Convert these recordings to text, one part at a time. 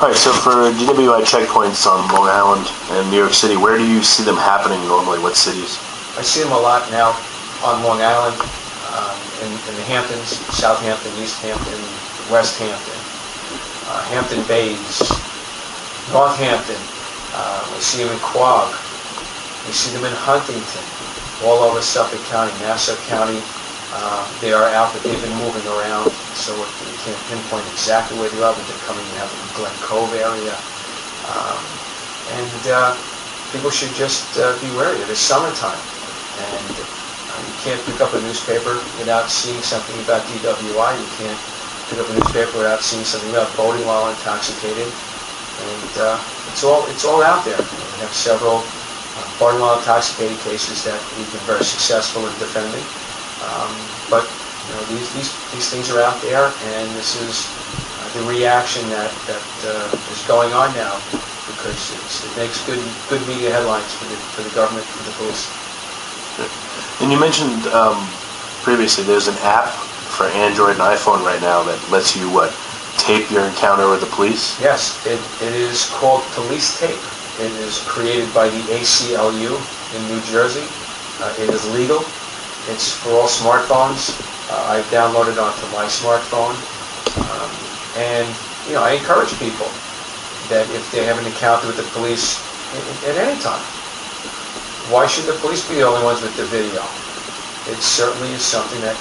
All right, so for DWI checkpoints on Long Island and New York City, where do you see them happening normally? What cities? I see them a lot now on Long Island, in the Hamptons, Southampton, East Hampton, West Hampton, Hampton Bays, Northampton. We see them in Quogue. We see them in Huntington, all over Suffolk County, Nassau County. They are out, but they've been moving around, so we can't pinpoint exactly where they are, but they're coming out of the Glen Cove area. People should just be wary. It is summertime, and you can't pick up a newspaper without seeing something about DWI. You can't pick up a newspaper without seeing something about boating while intoxicated. And it's all out there. We have several boating while intoxicated cases that we've been very successful in defending. But you know, these things are out there, and this is the reaction that is going on now, because it makes good media headlines for the government, for the police. And you mentioned previously there's an app for Android and iPhone right now that lets you tape your encounter with the police? Yes, it is called Police Tape. It is created by the ACLU in New Jersey. It is legal. It's for all smartphones. I've downloaded onto my smartphone. And you know, I encourage people that if they have an encounter with the police at any time, why should the police be the only ones with the video? It certainly is something that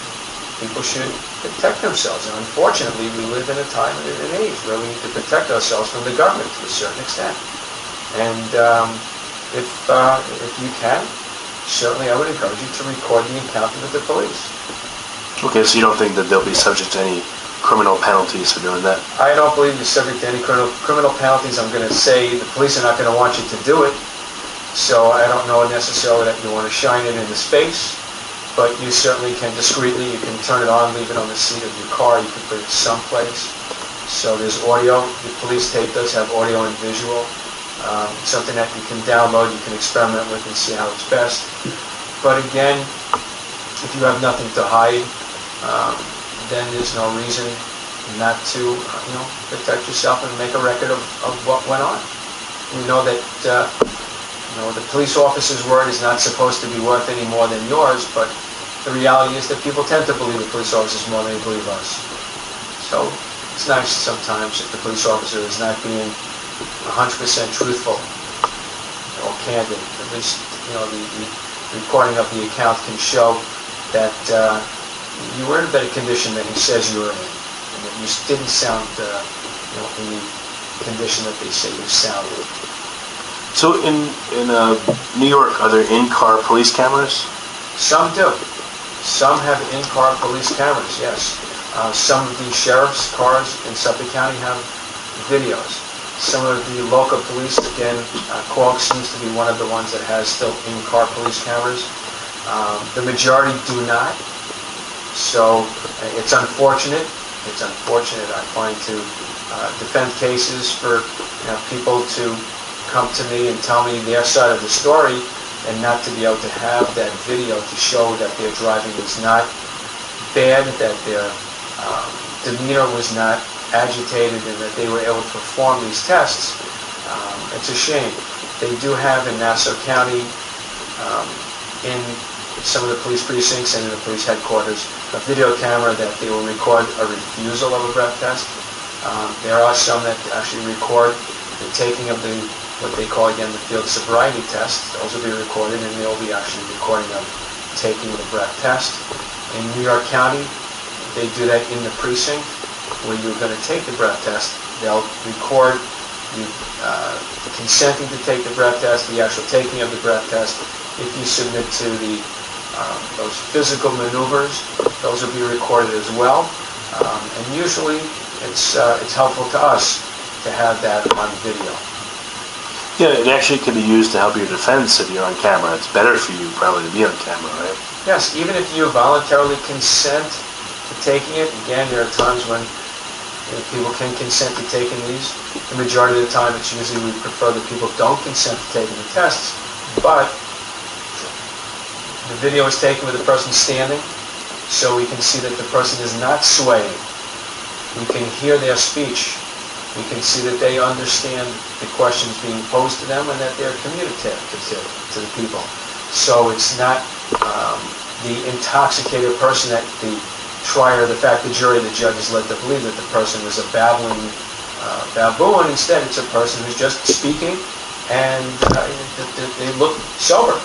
people should protect themselves. And unfortunately, we live in a time and an age where we need to protect ourselves from the government to a certain extent. And if you can, certainly I would encourage you to record the encounter with the police. Okay, so you don't think that they'll be subject to any criminal penalties for doing that? I don't believe you're subject to any criminal penalties. I'm going to say the police are not going to want you to do it. So I don't know necessarily that you want to shine it into space, but you certainly can discreetly, you can turn it on, leave it on the seat of your car, you can put it someplace. So there's audio. The police tape does have audio and visual. Something that you can download, you can experiment with and see how it's best. But again, if you have nothing to hide, then there's no reason not to protect yourself and make a record of what went on. We know that the police officer's word is not supposed to be worth any more than yours, but the reality is that people tend to believe the police officers more than they believe us. So it's nice sometimes if the police officer is not being 100% truthful or candid. At least, the recording of the account can show that you were in a better condition than he says you were in, and that you didn't sound in the condition that they say you sounded. So in New York, are there in-car police cameras? Some do. Some have in-car police cameras, yes. Some of the sheriff's cars in Suffolk County have videos. Some of the local police, again, Quogue seems to be one of the ones that has still in-car police cameras. The majority do not. So it's unfortunate. It's unfortunate, I find, to defend cases for people to come to me and tell me their side of the story and not to be able to have that video to show that their driving was not bad, that their demeanor was not agitated, and that they were able to perform these tests. It's a shame. They do have in Nassau County, in some of the police precincts and in the police headquarters, a video camera that they will record a refusal of a breath test. There are some that actually record the taking of what they call, again, the field sobriety test. Those will be recorded, and they'll be actually recording of taking the breath test. In New York County, they do that in the precinct where you're going to take the breath test. They'll record you consenting to take the breath test, the actual taking of the breath test. If you submit to those physical maneuvers, those will be recorded as well. And usually, it's helpful to us to have that on video. Yeah, it actually can be used to help your defense if you're on camera. It's better for you probably to be on camera, right? Yes, even if you voluntarily consent to taking it. Again, there are times when people can consent to taking these. The majority of the time, it's usually we prefer that people don't consent to taking the tests. But the video is taken with the person standing, so we can see that the person is not swaying. We can hear their speech. We can see that they understand the questions being posed to them and that they're communicative to the people. So it's not the intoxicated person that the trier, the fact the jury, the judge is led to believe that the person is a babbling baboon. Instead, it's a person who's just speaking and they look sober.